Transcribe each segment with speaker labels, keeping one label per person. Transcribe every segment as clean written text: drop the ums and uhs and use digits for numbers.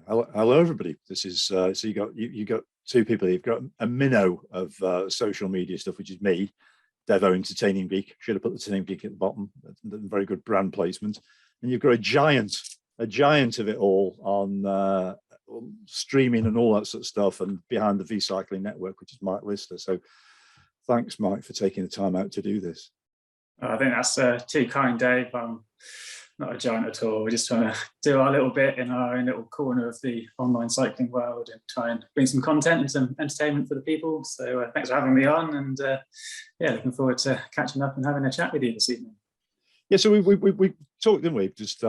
Speaker 1: Hello, everybody. This is so you got two people. You've got a minnow of social media stuff, which is me, Devo and TitaniumGeek. Should have put the TitaniumGeek at the bottom. Very good brand placement. And you've got a giant of it all on streaming and all that sort of stuff, and behind the V-Cycling network, which is Mike Lister. So thanks, Mike, for taking the time out to do this.
Speaker 2: I think that's too kind, Dave. I'm not a giant at all. We're just trying to do our little bit in our own little corner of the online cycling world and try and bring some content and some entertainment for the people. So thanks for having me on, and yeah, looking forward to catching up and having a chat with you this evening.
Speaker 1: Yeah, so we talked, didn't we? Just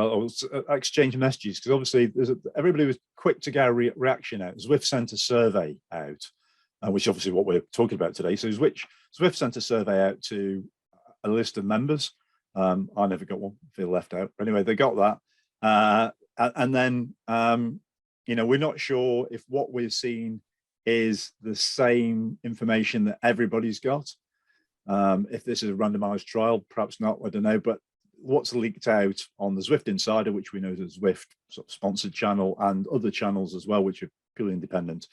Speaker 1: exchange messages, because obviously everybody was quick to get a reaction out. Zwift sent a survey out, which obviously what we're talking about today. So Zwift sent a survey out to a list of members. I never got one, feel left out. But anyway, they got that. And then, we're not sure if what we're seeing is the same information that everybody's got. If this is a randomized trial, perhaps not, I don't know. But what's leaked out on the Zwift Insider, which we know is a Zwift sort of sponsored channel, and other channels as well, which are purely independent,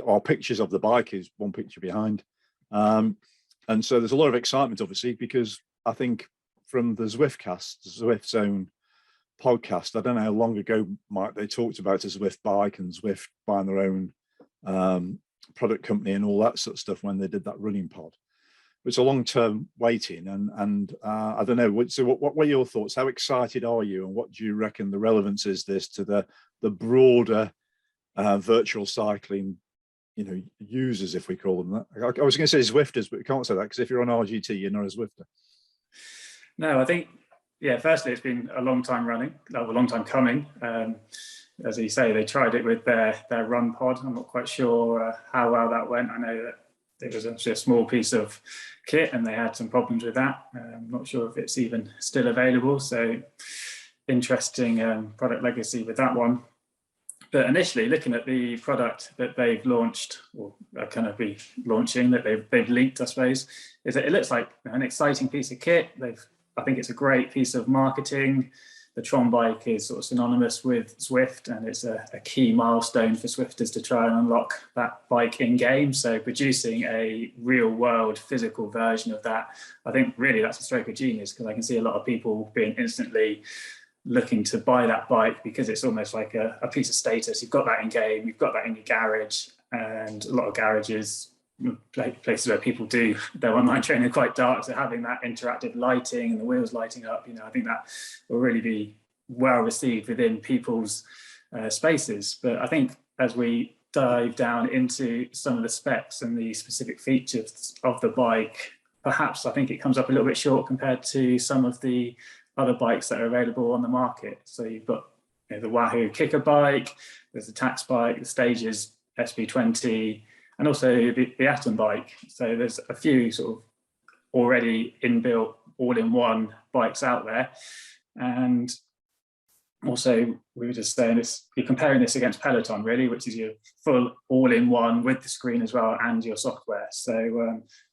Speaker 1: are pictures of the bike, is one picture behind. And so there's a lot of excitement, obviously, because I think from the Zwiftcast, Zwift's own podcast, I don't know how long ago, Mike, they talked about a Zwift bike and Zwift buying their own product company and all that sort of stuff when they did that running pod. It's a long-term waiting, and I don't know. So what were your thoughts? How excited are you, and what do you reckon the relevance is this to the broader virtual cycling, users, if we call them that? I was going to say Zwifters, but we can't say that, because if you're on RGT, you're not a Zwifter.
Speaker 2: No, I think, yeah, firstly, it's been a long time running, a long time coming. As you say, they tried it with their run pod. I'm not quite sure how well that went. I know that it was actually a small piece of kit and they had some problems with that. I'm not sure if it's even still available. So interesting product legacy with that one. But initially, looking at the product that they've launched, or are going to be launching, that they've leaked, I suppose, is that it looks like an exciting piece of kit. I think it's a great piece of marketing. The Tron bike is sort of synonymous with Zwift, and it's a key milestone for Zwifters to try and unlock that bike in game. So producing a real world physical version of that, I think really that's a stroke of genius, because I can see a lot of people being instantly looking to buy that bike, because it's almost like a piece of status. You've got that in game, you've got that in your garage, and a lot of garages, places where people do their online training, are quite dark, so having that interactive lighting and the wheels lighting up, I think that will really be well received within people's spaces. But I think as we dive down into some of the specs and the specific features of the bike, perhaps I think it comes up a little bit short compared to some of the other bikes that are available on the market. So you've got the Wahoo Kicker bike, there's the Tax bike, the Stages SB20, and also the Atom bike. So there's a few sort of already inbuilt all-in-one bikes out there. And also, we were just saying this, you're comparing this against Peloton, really, which is your full all-in-one with the screen as well and your software. So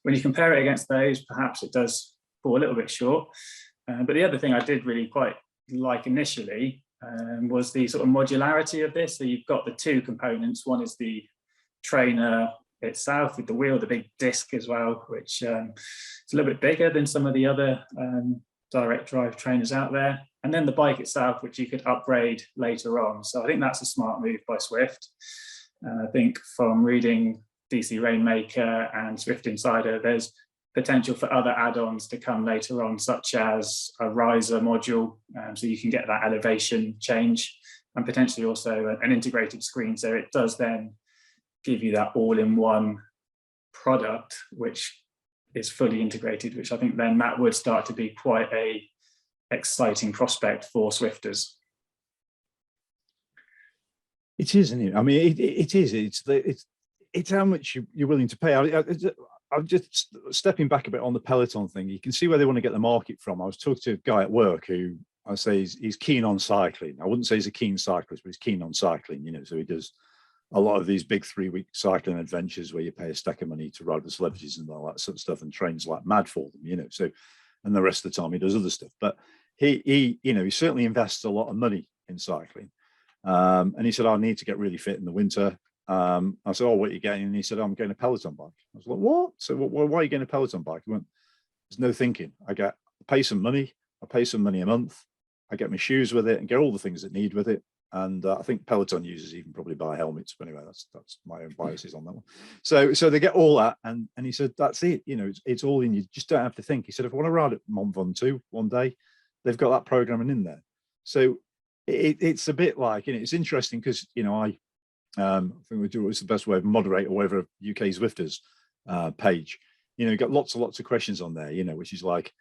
Speaker 2: when you compare it against those, perhaps it does fall a little bit short. But the other thing I did really quite like initially was the sort of modularity of this. So you've got the two components. One is the trainer itself with the wheel, the big disc as well, which is a little bit bigger than some of the other direct drive trainers out there. And then the bike itself, which you could upgrade later on. So I think that's a smart move by Zwift. I think from reading DC Rainmaker and Zwift Insider, there's potential for other add-ons to come later on, such as a riser module, so you can get that elevation change, and potentially also an integrated screen. So it does then give you that all-in-one product, which is fully integrated, which I think then that would start to be quite a exciting prospect for Zwifters.
Speaker 1: It is, isn't it? I mean, it is. It's how much you're willing to pay. I'm just stepping back a bit on the Peloton thing. You can see where they want to get the market from. I was talking to a guy at work who I say he's keen on cycling. I wouldn't say he's a keen cyclist, but he's keen on cycling, so he does a lot of these big 3-week cycling adventures where you pay a stack of money to ride with celebrities and all that sort of stuff, and trains like mad for them, so, and the rest of the time he does other stuff. But he certainly invests a lot of money in cycling. And he said, I need to get really fit in the winter. I said, oh, what are you getting? And he said, I'm getting a Peloton bike. I was like, what? So why are you getting a Peloton bike? He went, there's no thinking. I pay some money. I pay some money a month. I get my shoes with it and get all the things that need with it. And I think Peloton users even probably buy helmets. But anyway, that's my own biases on that one. So they get all that. And he said, that's it. You know, it's all in. You just don't have to think. He said, if I want to ride at Mont Ventoux one day, they've got that programming in there. So it's a bit like, you know, it's interesting because, you know, I think we do it's the best way of moderate or whatever UK Zwifters page. You know, you got lots and lots of questions on there, you know, which is like,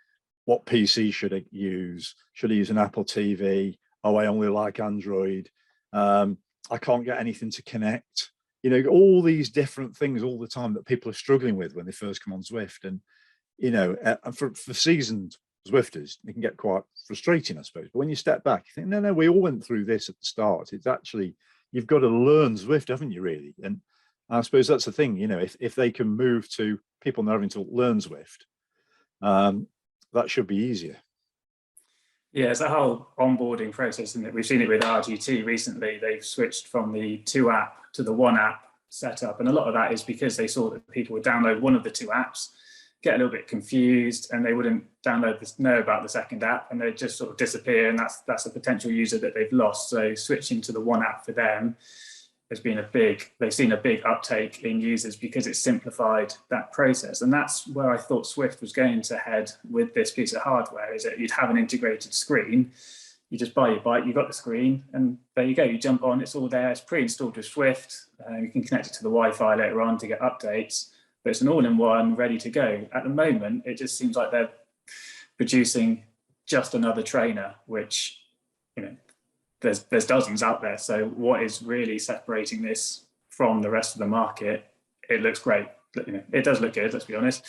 Speaker 1: what PC should I use? Should I use an Apple TV? Oh, I only like Android. I can't get anything to connect. You know, all these different things all the time that people are struggling with when they first come on Zwift. And, you know, for seasoned Zwifters, it can get quite frustrating, I suppose. But when you step back, you think, no, we all went through this at the start. It's actually, you've got to learn Zwift, haven't you, really? And I suppose that's the thing, you know, if they can move to people not having to learn Zwift, that should be easier.
Speaker 2: Yeah, it's a whole onboarding process, isn't it? We've seen it with RGT recently. They've switched from the 2 app to the 1 app setup. And a lot of that is because they saw that people would download one of the 2 apps, get a little bit confused, and they wouldn't know about the second app, and they'd just sort of disappear. And that's a potential user that they've lost. So switching to the 1 app for them has been they've seen a big uptake in users because it's simplified that process. And that's where I thought Zwift was going to head with this piece of hardware, is that you'd have an integrated screen. You just buy your bike, you've got the screen, and there you go. You jump on, it's all there. It's pre-installed with Zwift. You can connect it to the Wi-Fi later on to get updates, but it's an all-in-one, ready to go. At the moment, it just seems like they're producing just another trainer, which, you know, there's dozens out there. So what is really separating this from the rest of the market? It looks great. You know, it does look good, let's be honest.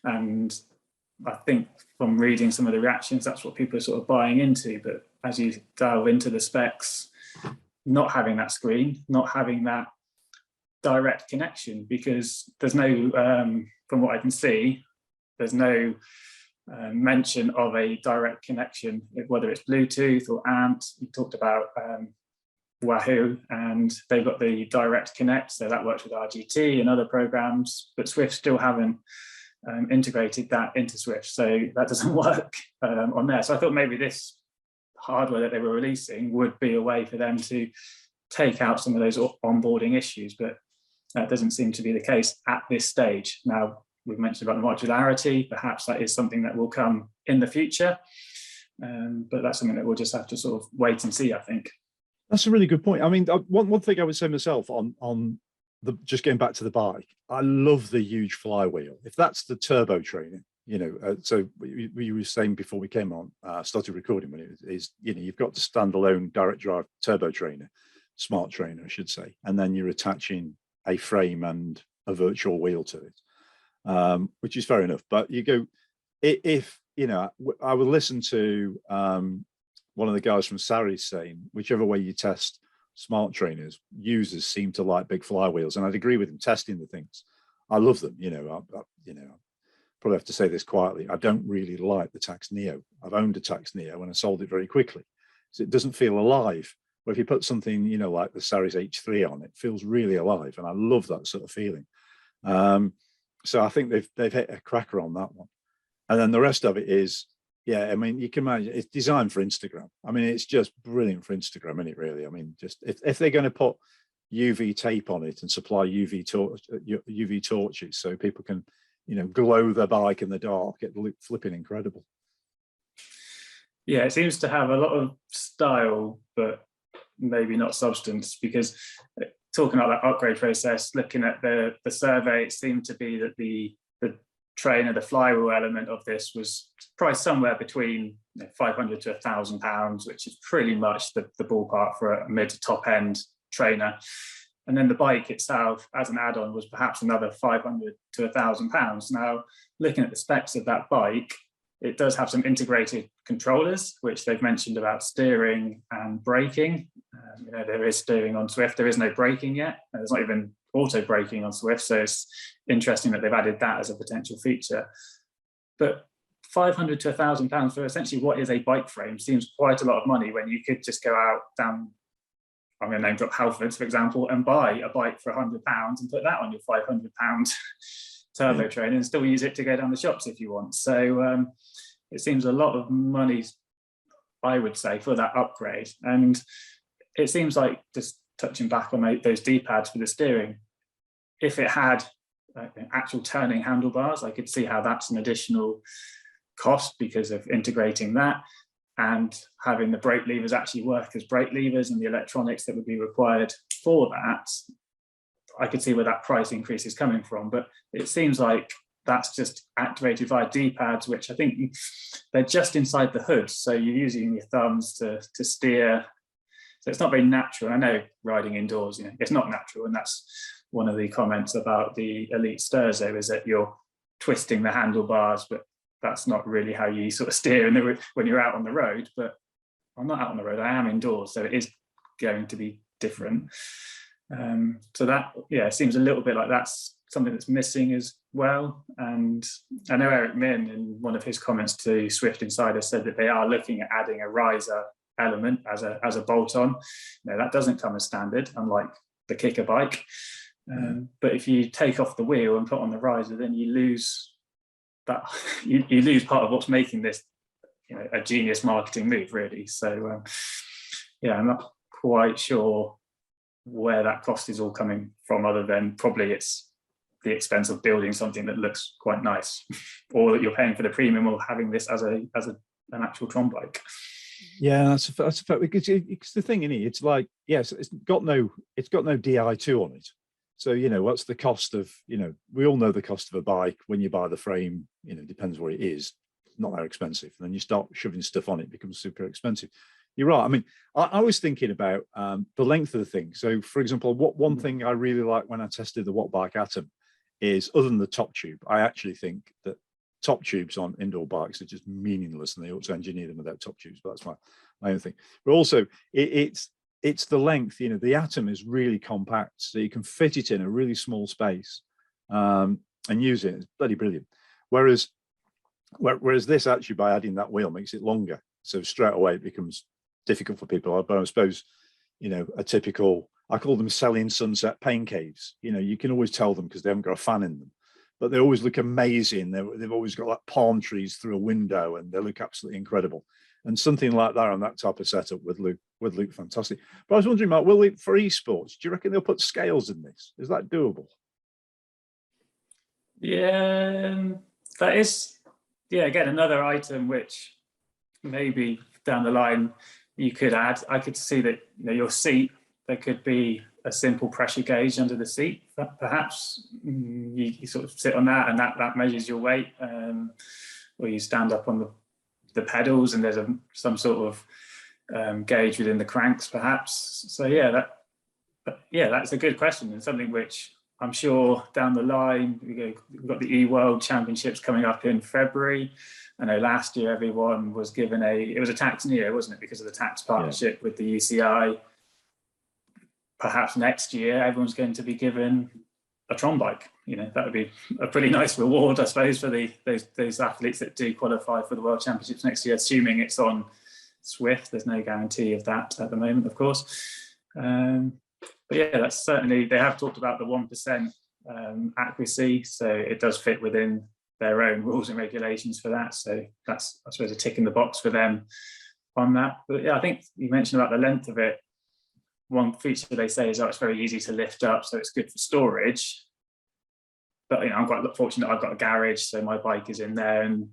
Speaker 2: And I think from reading some of the reactions, that's what people are sort of buying into. But as you delve into the specs, not having that screen, not having that direct connection, because there's no, from what I can see, there's no mention of a direct connection, whether it's Bluetooth or ANT. You talked about Wahoo, and they've got the direct connect, so that works with RGT and other programs, but Zwift still haven't integrated that into Zwift, so that doesn't work on there. So I thought maybe this hardware that they were releasing would be a way for them to take out some of those onboarding issues, but that doesn't seem to be the case at this stage. Now, we've mentioned about the modularity. Perhaps that is something that will come in the future, but that's something that we'll just have to sort of wait and see, I think.
Speaker 1: That's a really good point. I mean, one thing I would say myself on just getting back to the bike, I love the huge flywheel. If that's the turbo training, you know, so we were saying before we came on, started recording, when it is, you know, you've got the standalone direct drive turbo trainer, smart trainer, I should say, and then you're attaching a frame and a virtual wheel to it. Which is fair enough, but you go, if you know, I would listen to one of the guys from Sarri saying, whichever way you test smart trainers, users seem to like big flywheels, and I'd agree with him. Testing the things, I love them. You know, I probably have to say this quietly. I don't really like the Tax Neo. I've owned a Tax Neo and I sold it very quickly, so it doesn't feel alive. But if you put something, you know, like the Sarri's H3 on, it feels really alive, and I love that sort of feeling. So I think they've hit a cracker on that one. And then the rest of it is, yeah, I mean, you can imagine it's designed for Instagram. I mean, it's just brilliant for Instagram, isn't it, really? I mean, just if they're going to put UV tape on it and supply UV torches so people can, you know, glow their bike in the dark, it looks flipping incredible.
Speaker 2: Yeah, it seems to have a lot of style, but maybe not substance, because talking about that upgrade process, looking at the survey, it seemed to be that the trainer, the flywheel element of this was priced somewhere between £500 to £1,000, which is pretty much the ballpark for a mid to top end trainer. And then the bike itself as an add-on was perhaps another £500 to £1,000. Now, looking at the specs of that bike, it does have some integrated controllers, which they've mentioned about steering and braking. You know, there is steering on Zwift. There is no braking yet. There's not even auto braking on Zwift. So it's interesting that they've added that as a potential feature. But £500 to £1,000 for essentially what is a bike frame seems quite a lot of money when you could just go out down I'm going to name drop Halfords, for example, and buy a bike for £100 and put that on your £500 turbo train and still use it to go down the shops if you want. So it seems a lot of money, I would say, for that upgrade. And it seems like, just touching back on those D-pads for the steering, if it had actual turning handlebars, I could see how that's an additional cost because of integrating that, and having the brake levers actually work as brake levers and the electronics that would be required for that. I could see where that price increase is coming from, but it seems like that's just activated via D-pads, which I think they're just inside the hood. So you're using your thumbs to steer. So it's not very natural. I know riding indoors, it's not natural. And that's one of the comments about the Elite Sturzo, is that you're twisting the handlebars, but that's not really how you sort of steer when you're out on the road. But I'm not out on the road, I am indoors. So it is going to be different. So that, it seems a little bit like that's something that's missing as well. And I know Eric Min, in one of his comments to Zwift Insider, said that they are looking at adding a riser element as a bolt-on. That doesn't come as standard, unlike the kicker bike. But if you take off the wheel and put on the riser, then you lose that. You lose part of what's making this, a genius marketing move, really. So I'm not quite sure where that cost is all coming from, other than probably it's the expense of building something that looks quite nice, or that you're paying for the premium of having this as an actual Tron bike.
Speaker 1: Yeah, that's a fact, because it's the thing, isn't it? It's like, yes, it's got no Di2 on it. So, what's the cost of, we all know the cost of a bike when you buy the frame, depends what it is, not that expensive. And then you start shoving stuff on it, becomes super expensive. You're right. I mean, I was thinking about the length of the thing. So, for example, one thing I really like when I tested the Wattbike Atom is, other than the top tube, I actually think that top tubes on indoor bikes are just meaningless, and they ought to engineer them without top tubes. But that's my own thing. But also, it's the length. The Atom is really compact, so you can fit it in a really small space and use it. It's bloody brilliant. Whereas this, actually, by adding that wheel, makes it longer. So straight away it becomes difficult for people. But I suppose, a typical, I call them selling sunset pain caves. You can always tell them because they haven't got a fan in them, but they always look amazing. They've always got like palm trees through a window, and they look absolutely incredible. And something like that on that type of setup would look fantastic. But I was wondering, Mark, for esports, do you reckon they'll put scales in this? Is that doable?
Speaker 2: Yeah, that is, again, another item which maybe down the line you could add. I could see that, your seat, there could be a simple pressure gauge under the seat. Perhaps you sort of sit on that, and that measures your weight. Or you stand up on the pedals, and there's some sort of gauge within the cranks, perhaps. So that's a good question, and something which I'm sure down the line, we've got the E-World Championships coming up in February. I know last year everyone was given it was a tax year, wasn't it, because of the tax partnership with the UCI. Perhaps next year everyone's going to be given a Tron bike. That would be a pretty nice reward, I suppose, for those athletes that do qualify for the World Championships next year, assuming it's on Zwift. There's no guarantee of that at the moment, of course. But that's certainly, they have talked about the 1% accuracy, so it does fit within their own rules and regulations for that. So that's, I suppose, a tick in the box for them on that. But I think you mentioned about the length of it. One feature they say is, it's very easy to lift up, so it's good for storage. But I'm quite fortunate. I've got a garage, so my bike is in there, and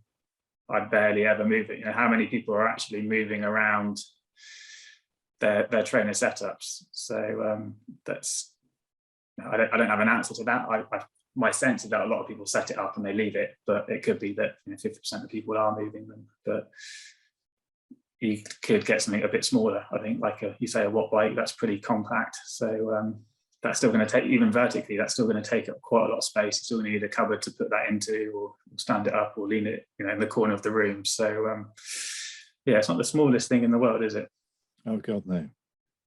Speaker 2: I barely ever move it. How many people are actually moving around their trainer setups? So I don't have an answer to that. My sense is that a lot of people set it up and they leave it, but it could be that 50% of people are moving them. But you could get something a bit smaller, I think, like you say, a watt bike. That's pretty compact. So that's still going to take, even vertically, that's still going to take up quite a lot of space. You still need a cupboard to put that into, or stand it up, or lean it, in the corner of the room. So it's not the smallest thing in the world, is it?
Speaker 1: Oh God, no.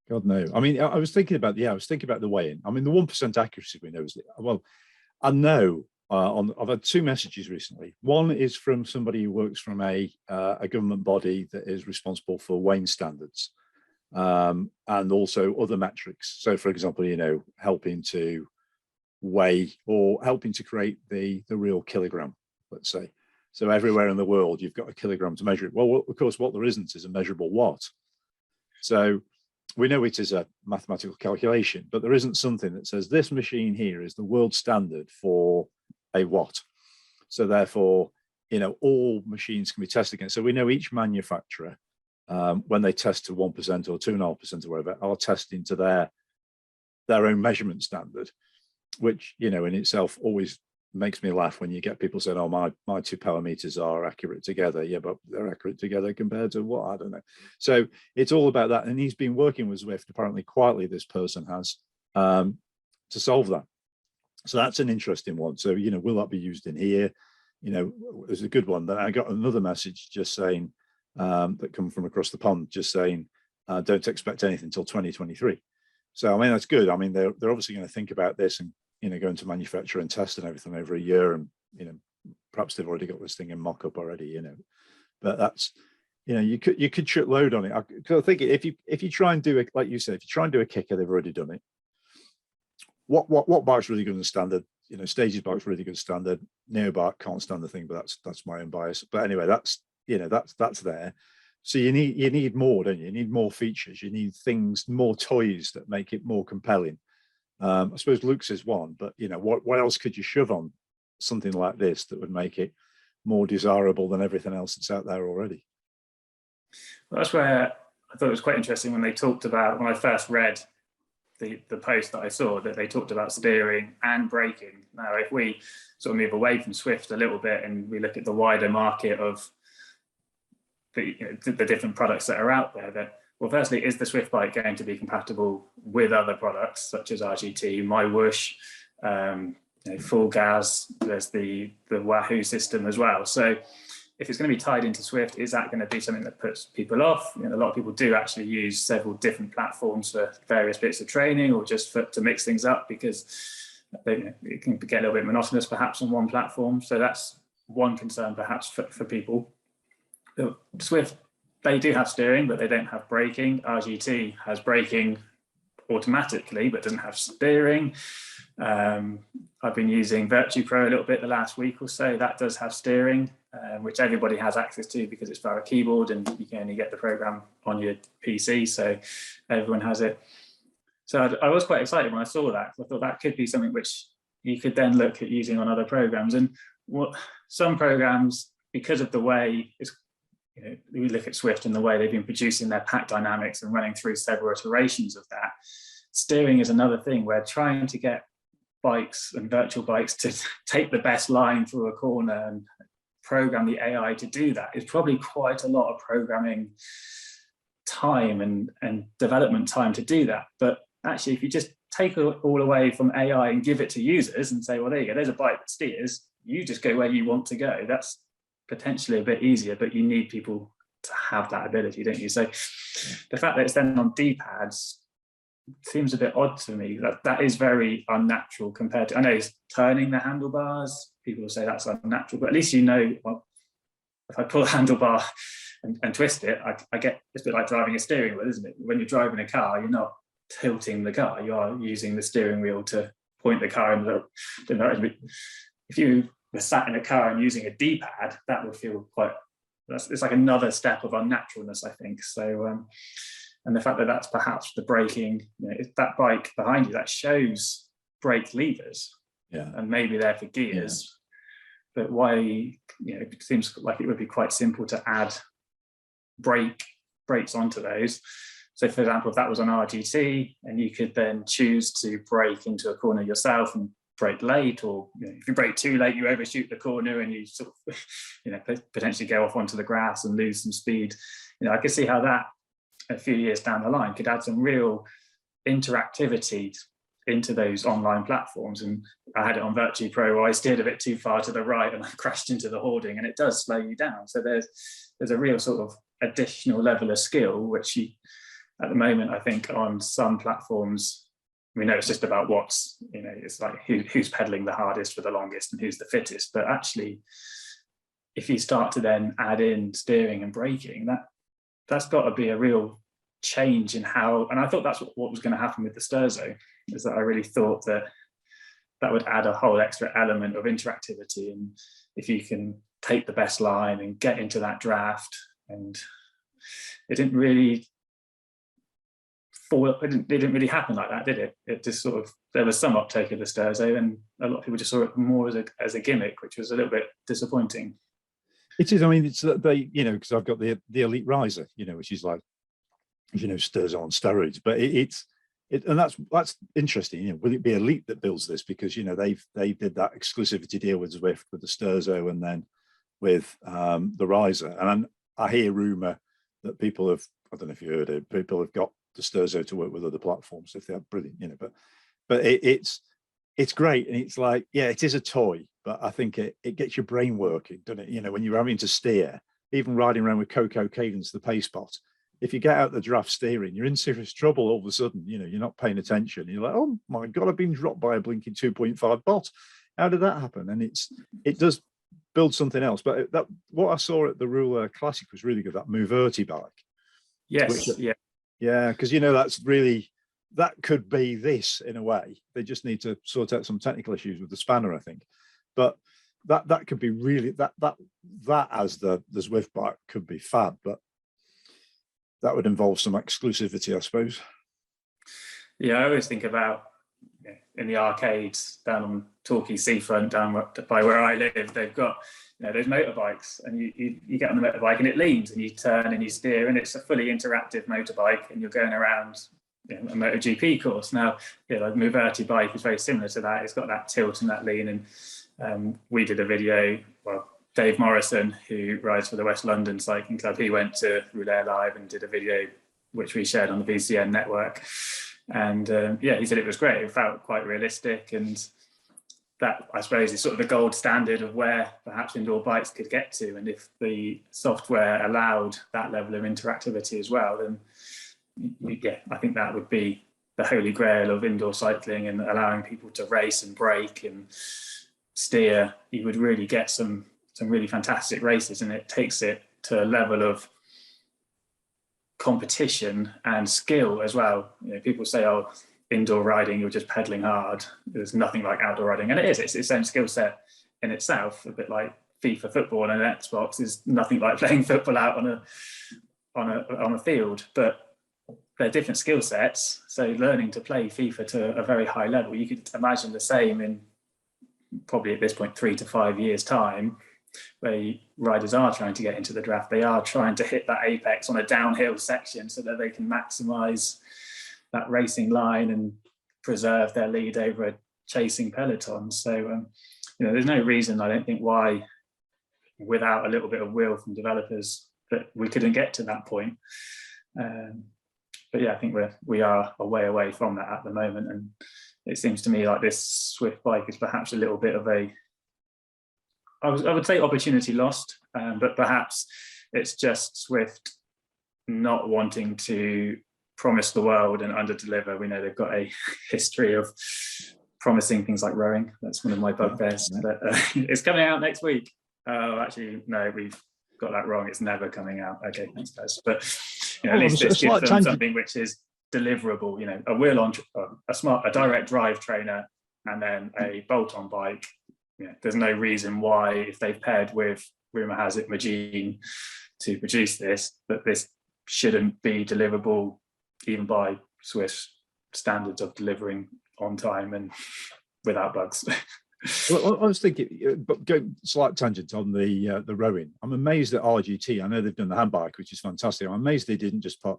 Speaker 1: God, no. I mean, I was thinking about the weigh-in. I mean, the 1% accuracy we know is, well, I know I've had two messages recently. One is from somebody who works from a government body that is responsible for weighing standards. and also other metrics. So, for example, helping to weigh or helping to create the real kilogram, let's say. So everywhere in the world, you've got a kilogram to measure it. Well, of course, what there isn't is a measurable watt. So we know it is a mathematical calculation, but there isn't something that says this machine here is the world standard for a watt. So therefore, all machines can be tested against. So we know each manufacturer, when they test to 1% or 2.5% or whatever, are testing to their own measurement standard, which, in itself always makes me laugh when you get people saying, oh, my 2 power meters are accurate together. Yeah, but they're accurate together compared to what? I don't know. So it's all about that. And he's been working with Zwift, apparently quietly, this person has, to solve that. So that's an interesting one. So, will that be used in here? There's a good one. That I got another message just saying, that come from across the pond, just saying, don't expect anything until 2023. So, I mean, that's good. I mean, they're obviously going to think about this and, go into manufacture and test and everything over a year. And, perhaps they've already got this thing in mock-up already, but that's, you could shitload on it. Because I think if you try and do it, like you said, if you try and do a kicker, they've already done it. What bike's really good in standard? Stages bike's really good standard. Neo bike can't stand the thing, but that's my own bias. But anyway, that's there. So you need more, don't you? You need more features. You need things, more toys that make it more compelling. I suppose Luke's is one, but what else could you shove on something like this that would make it more desirable than everything else that's out there already?
Speaker 2: Well, that's where I thought it was quite interesting when they talked about, when I first read the post that I saw, that they talked about steering and braking. Now, if we sort of move away from Zwift a little bit and we look at the wider market of the different products that are out there, that, well, firstly, is the Zwift bike going to be compatible with other products such as RGT, My Whoosh, Full Gas? There's the Wahoo system as well. So if it's going to be tied into Zwift, is that going to be something that puts people off? A lot of people do actually use several different platforms for various bits of training, or just to mix things up, because it can get a little bit monotonous perhaps on one platform. So that's one concern perhaps for people. Zwift, they do have steering, but they don't have braking. RGT has braking automatically, but doesn't have steering. I've been using Virtue Pro a little bit the last week or so. That does have steering, which everybody has access to because it's via a keyboard, and you can only get the program on your PC, so everyone has it. So I was quite excited when I saw that. I thought that could be something which you could then look at using on other programs. And some programs, because of the way we look at Zwift and the way they've been producing their pack dynamics and running through several iterations of that, steering is another thing where trying to get bikes and virtual bikes to take the best line through a corner and program the AI to do that is probably quite a lot of programming time and development time to do that. But actually, if you just take it all away from AI and give it to users and say, well, there you go, there's a bike that steers, you just go where you want to go. That's potentially a bit easier, but you need people to have that ability, don't you? So the fact that it's then on D-pads seems a bit odd to me. That is very unnatural compared to, I know it's turning the handlebars, people will say that's unnatural, but at least well, if I pull a handlebar and twist it, I get, it's a bit like driving a steering wheel, isn't it? When you're driving a car, you're not tilting the car, you are using the steering wheel to point the car in the direction. If you were sat in a car and using a D-pad, that would feel it's like another step of unnaturalness, I think. So, and the fact that that's perhaps the braking, that bike behind you, that shows brake levers, and maybe they're for gears, but why, it seems like it would be quite simple to add brakes onto those. So for example, if that was on RGT and you could then choose to brake into a corner yourself and brake late, or if you brake too late, you overshoot the corner and you sort of potentially go off onto the grass and lose some speed. I could see how that a few years down the line could add some real interactivity into those online platforms. And I had it on Virtue Pro where I steered a bit too far to the right and I crashed into the hoarding, and it does slow you down. So there's a real sort of additional level of skill which at the moment, I think on some platforms, we know it's just about it's like who's pedaling the hardest for the longest and who's the fittest. But actually, if you start to then add in steering and braking, that's got to be a real change in how, and I thought that's what was going to happen with the Sturzo, is that I really thought that would add a whole extra element of interactivity. And if you can take the best line and get into that draft, and it didn't really it didn't really happen like that, did it? It just sort of, there was some uptake of the Sturzo, and a lot of people just saw it more as a gimmick, which was a little bit disappointing.
Speaker 1: It is. I mean, it's they, you know, because I've got the Elite Riser, you know, which is like, you know, Sturzo on steroids. But and that's interesting. You know, will it be Elite that builds this? Because, you know, they did that exclusivity deal with Zwift with the Sturzo, and then with the Riser. And I hear rumor that people have, I don't know if you heard it, people have got the Sturzo to work with other platforms if they are brilliant, you know. But it's great, and it's like, yeah, it is a toy, but I think it gets your brain working, doesn't it? You know, when you're having to steer, even riding around with Coco Cadence, the pace bot, if you get out the draft steering, you're in serious trouble all of a sudden. You know, you're not paying attention. You're like, oh my God, I've been dropped by a blinking 2.5 bot. How did that happen? And it does build something else. But that, what I saw at the Ruler Classic was really good, that Moverti bike.
Speaker 2: Yes,
Speaker 1: yeah, because, you know, that's really, that could be this in a way. They just need to sort out some technical issues with the spanner, I think. But that could be really, that as the Zwift bike could be fab, but that would involve some exclusivity, I suppose. Yeah,
Speaker 2: I always think about, in the arcades down on Torquay seafront, down by where I live, they've got, you know, those motorbikes, and you get on the motorbike and it leans and you turn and you steer, and it's a fully interactive motorbike, and you're going around, you know, a MotoGP course. Now, you know, the Moverti bike is very similar to that. It's got that tilt and that lean. And we did a video, well, Dave Morrison, who rides for the West London Cycling Club, he went to Roulette Live and did a video which we shared on the VCN network. And yeah, he said it was great. It felt quite realistic, and that, I suppose, is sort of the gold standard of where perhaps indoor bikes could get to. And if the software allowed that level of interactivity as well, then yeah, I think that would be the holy grail of indoor cycling, and allowing people to race and brake and steer. You would really get some really fantastic races, and it takes it to a level of competition and skill as well. You know, people say, oh, indoor riding, you're just pedaling hard. There's nothing like outdoor riding, and it is. It's its own skill set in itself. A bit like FIFA football on an Xbox is nothing like playing football out on a field, but they're different skill sets. So learning to play FIFA to a very high level, you could imagine the same in probably at this point 3 to 5 years time, where riders are trying to get into the draft. They are trying to hit that apex on a downhill section so that they can maximize that racing line and preserve their lead over a chasing peloton. So you know, there's no reason, I don't think, why without a little bit of will from developers that we couldn't get to that point. But yeah, I think we are a way away from that at the moment, and it seems to me like this Zwift bike is perhaps a little bit of a, I would say, opportunity lost, but perhaps it's just Zwift not wanting to promise the world and under-deliver. We know they've got a history of promising things like rowing. That's one of my bugbears. Yeah. But it's coming out next week. Oh, actually, no, we've got that wrong. It's never coming out. Okay, thanks, guys. But you know, at least this gives them something which is deliverable. You know, a wheel-on, a direct drive trainer, and then a bolt-on bike. Yeah, there's no reason why, if they've paired with, rumor has it, Magine to produce this, that this shouldn't be deliverable even by Swiss standards of delivering on time and without bugs.
Speaker 1: Well, I was thinking, but going slight tangent on the rowing. I'm amazed at RGT. I know they've done the handbike, which is fantastic. I'm amazed they didn't just put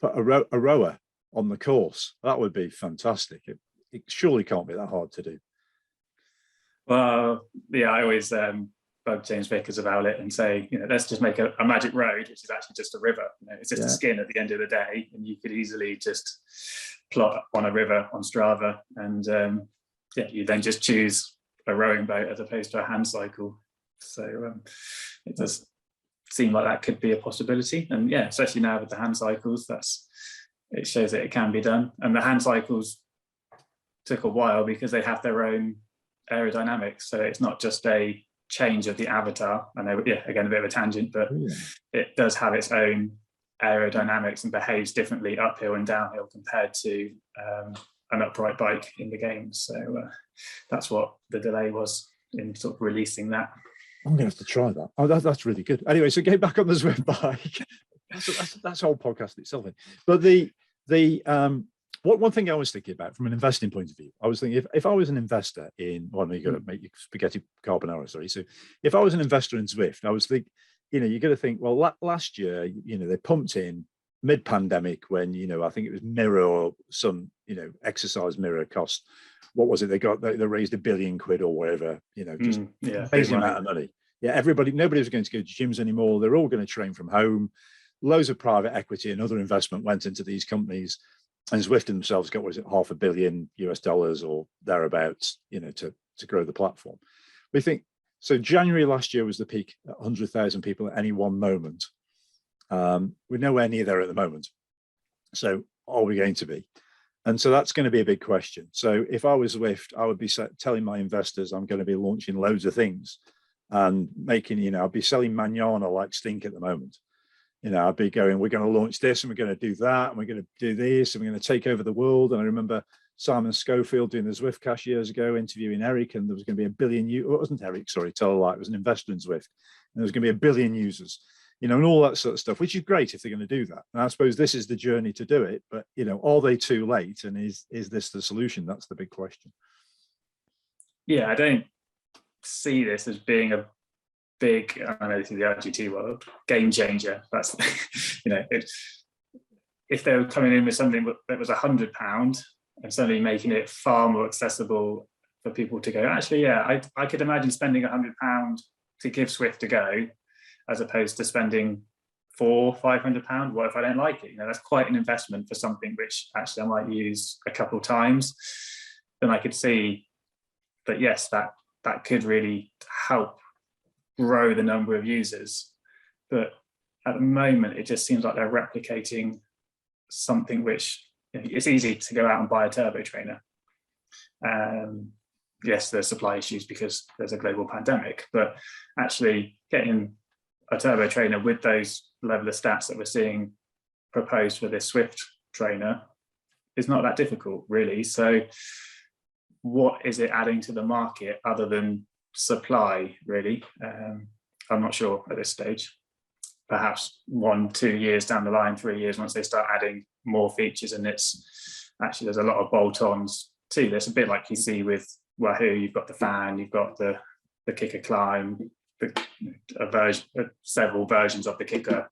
Speaker 1: a rower on the course. That would be fantastic. It surely can't be that hard to do.
Speaker 2: Well, yeah, I always bug James Vickers about it and say, you know, let's just make a magic road, which is actually just a river. You know, it's just a skin at the end of the day, and you could easily just plot on a river on Strava, and yeah, you then just choose a rowing boat as opposed to a hand cycle. So it does seem like that could be a possibility, and yeah, especially now with the hand cycles, it shows that it can be done. And the hand cycles took a while because they have their own aerodynamics, so it's not just a change of the avatar. I know, yeah, again, a bit of a tangent, but it does have its own aerodynamics and behaves differently uphill and downhill compared to an upright bike in the game. So that's what the delay was in sort of releasing that.
Speaker 1: I'm going to have to try that. Oh, that's really good. Anyway, so get back on the Zwift bike. that's a whole podcast itself. But one thing I was thinking about from an investing point of view, I was thinking if I was an investor in, well, you got to make your spaghetti carbonara, sorry. So if I was an investor in Zwift, I was thinking, you got to think, well, last year, they pumped in mid-pandemic when, I think it was Mirror or some, exercise Mirror cost. What was it? They raised £1 billion or whatever, just amazing amount of money. Yeah, nobody was going to go to gyms anymore. They're all going to train from home. Loads of private equity and other investment went into these companies. And Zwift themselves got, $500 million or thereabouts, to grow the platform. We think, so January last year was the peak at 100,000 people at any one moment. We're nowhere near there at the moment. So are we going to be? And so that's going to be a big question. So if I was Zwift, I would be telling my investors I'm going to be launching loads of things and making, I'd be selling manana like stink at the moment. I'd be going, we're going to launch this and we're going to do that and we're going to do this and we're going to take over the world. And I remember Simon Schofield doing the Zwift Cash years ago, interviewing Eric, and there was going to be 1 billion. It wasn't Eric, sorry, tell a lie. It was an investor in Zwift, and there was going to be 1 billion users, and all that sort of stuff, which is great if they're going to do that. And I suppose this is the journey to do it. But are they too late? And is this the solution? That's the big question.
Speaker 2: Yeah, I don't see this as being a big, I know this is the RGT world, game changer. That's if they were coming in with something that was £100 and suddenly making it far more accessible for people to go, actually, yeah, I could imagine spending £100 to give Zwift a go, as opposed to spending £400-500. What if I don't like it? That's quite an investment for something which actually I might use a couple of times. Then I could see that, yes, that could really help grow the number of users. But at the moment, it just seems like they're replicating something which, it's easy to go out and buy a turbo trainer. Yes, there's supply issues because there's a global pandemic, but actually getting a turbo trainer with those level of stats that we're seeing proposed for this Zwift trainer is not that difficult, really. So what is it adding to the market other than supply, really? I'm not sure at this stage. Perhaps 1-2 years down the line, 3 years, once they start adding more features, and it's actually, there's a lot of bolt-ons to this, a bit like you see with Wahoo. You've got the fan, you've got the kicker climb, several versions of the kicker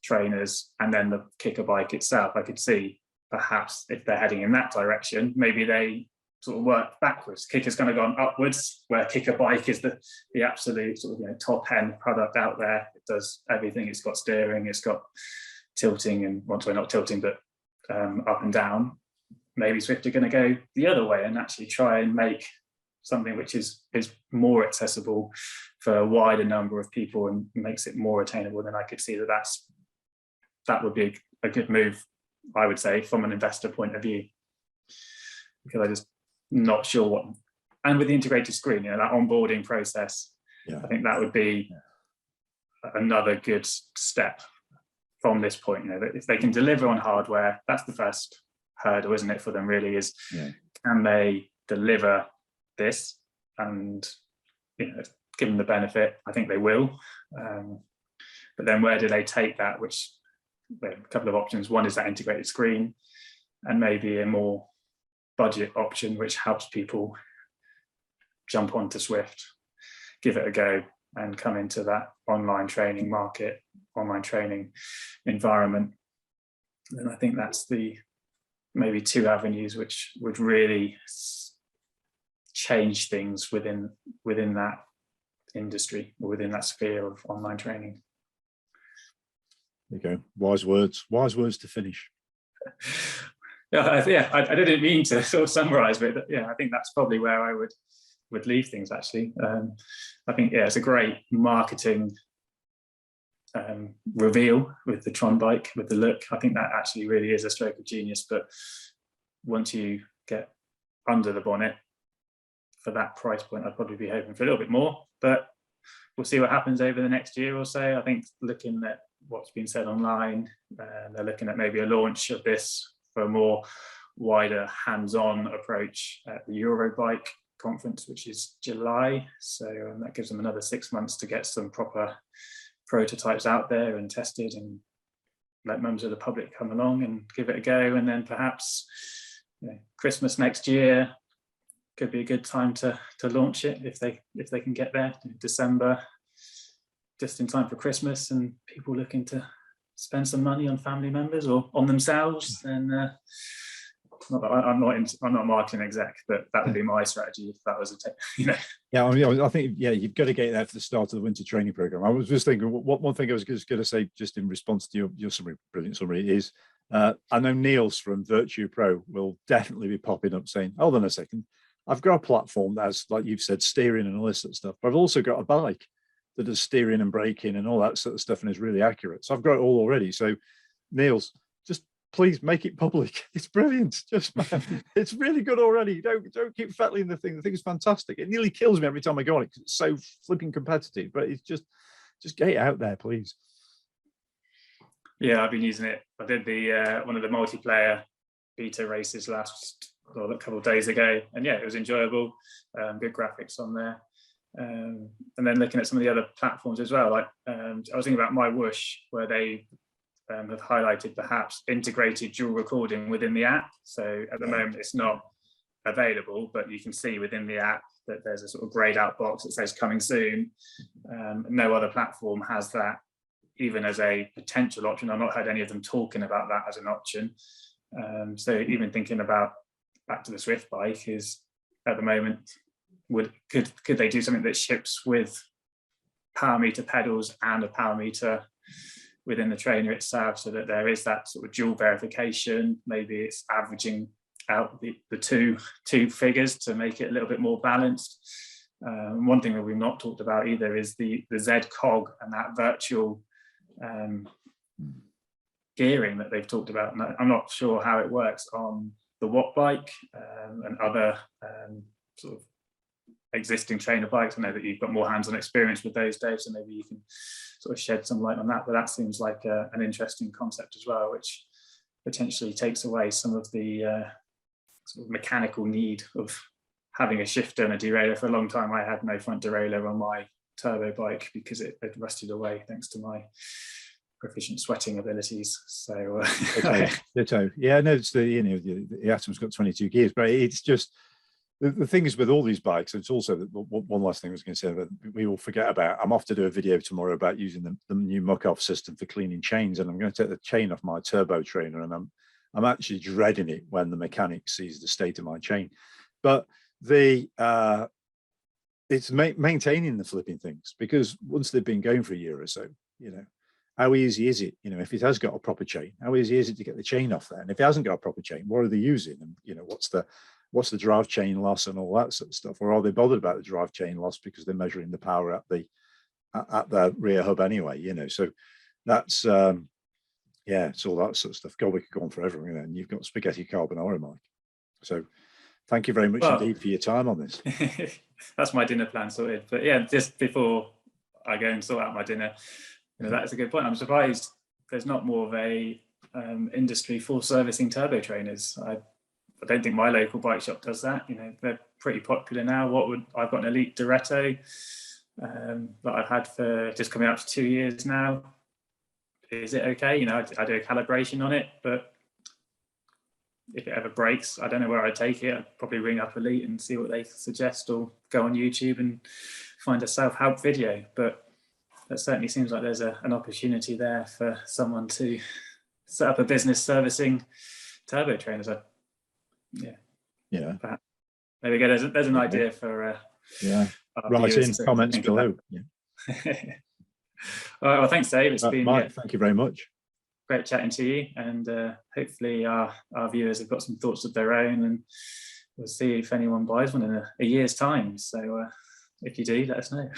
Speaker 2: trainers, and then the kicker bike itself. I could see perhaps if they're heading in that direction, maybe they sort of work backwards. Kicker's kind of gone upwards, where kicker bike is the absolute sort of top end product out there. It does everything. It's got steering, it's got tilting, and not tilting, but up and down. Maybe Zwift are going to go the other way and actually try and make something which is more accessible for a wider number of people and makes it more attainable. Then I could see that would be a good move, I would say, from an investor point of view, because I just not sure what, and with the integrated screen, that onboarding process, I think that would be another good step from this point. That if they can deliver on hardware, that's the first hurdle, isn't it, for them, really, is can they deliver this? And give them the benefit, I think they will. But then where do they take that? Which, a couple of options. One is that integrated screen, and maybe a more budget option which helps people jump onto Zwift, give it a go, and come into that online training market, online training environment. And I think that's the maybe two avenues which would really change things within that industry, or within that sphere of online training.
Speaker 1: There you go. Wise words to finish.
Speaker 2: I didn't mean to sort of summarize, but I think that's probably where I would leave things, actually. I think it's a great marketing reveal with the Tron bike, with the look. I think that actually really is a stroke of genius. But once you get under the bonnet for that price point, I'd probably be hoping for a little bit more. But we'll see what happens over the next year or so. I think looking at what's been said online. They're looking at maybe a launch of this for a more wider hands-on approach at the Eurobike conference, which is July. So that gives them another 6 months to get some proper prototypes out there and tested, and let members of the public come along and give it a go. And then perhaps Christmas next year could be a good time to launch it if they can get there in December, just in time for Christmas, and people looking to spend some money on family members or on themselves. And not that I'm not a marketing exec, but that would be my strategy if that was
Speaker 1: Yeah, I mean, I think you've got to get there for the start of the winter training program. I was just thinking, one thing I was just going to say, just in response to your summary, brilliant summary, is I know Niels from Virtue Pro will definitely be popping up saying, hold on a second, I've got a platform that's, like you've said, steering and all this sort of stuff, but I've also got a bike that does steering and braking and all that sort of stuff and is really accurate. So I've got it all already. So Niels, just please make it public. It's brilliant. Just, man, it's really good already. Don't keep fettling the thing. The thing is fantastic. It nearly kills me every time I go on it because it's so flipping competitive, but it's just get it out there, please.
Speaker 2: Yeah, I've been using it. I did the one of the multiplayer beta races a couple of days ago, and yeah, it was enjoyable. Good graphics on there. And then looking at some of the other platforms as well, like I was thinking about My Whoosh, where they have highlighted perhaps integrated dual recording within the app. So at the moment it's not available, but you can see within the app that there's a sort of grayed out box that says coming soon. No other platform has that even as a potential option. I've not heard any of them talking about that as an option. So even thinking about back to the Zwift bike is at the moment, could they do something that ships with power meter pedals and a power meter within the trainer itself, so that there is that sort of dual verification? Maybe it's averaging out the two figures to make it a little bit more balanced. One thing that we've not talked about either is the Z cog and that virtual gearing that they've talked about. And I'm not sure how it works on the Watt bike and other sort of existing trainer bikes. I know that you've got more hands-on experience with those, Dave, so maybe you can sort of shed some light on that. But that seems like an interesting concept as well, which potentially takes away some of the sort of mechanical need of having a shifter and a derailleur. For a long time, I had no front derailleur on my turbo bike because it had rusted away thanks to my proficient sweating abilities. So
Speaker 1: ditto. Yeah, no, it's the Atom's got 22 gears, but it's just the thing is with all these bikes. It's also one last thing I was going to say that we will forget about. I'm off to do a video tomorrow about using the new muck-off system for cleaning chains, and I'm going to take the chain off my turbo trainer, and I'm actually dreading it when the mechanic sees the state of my chain. But it's maintaining the flipping things, because once they've been going for a year or so, how easy is it? If it has got a proper chain, how easy is it to get the chain off there? And if it hasn't got a proper chain, what are they using? And what's the drive chain loss and all that sort of stuff? Or are they bothered about the drive chain loss because they're measuring the power at the rear hub anyway? So that's it's all that sort of stuff. God, we could go on forever, and you've got spaghetti carbonara, Mike. So thank you very much indeed for your time on this.
Speaker 2: That's my dinner plan sorted. But yeah, just before I go and sort out my dinner, that's a good point. I'm surprised there's not more of a industry for servicing turbo trainers. I don't think my local bike shop does that. They're pretty popular now. I've got an Elite Diretto that I've had for just coming up to 2 years now. Is it okay? I do a calibration on it, but if it ever breaks, I don't know where I'd take it. I'd probably ring up Elite and see what they suggest, or go on YouTube and find a self-help video. But that certainly seems like there's an opportunity there for someone to set up a business servicing turbo trainers. Perhaps. There we go. There's an idea for
Speaker 1: write in comments below.
Speaker 2: All right, well, thanks, Dave. It's been
Speaker 1: Mike, thank you very much.
Speaker 2: Great chatting to you, and hopefully our viewers have got some thoughts of their own, and we'll see if anyone buys one in a year's time. So if you do, let us know.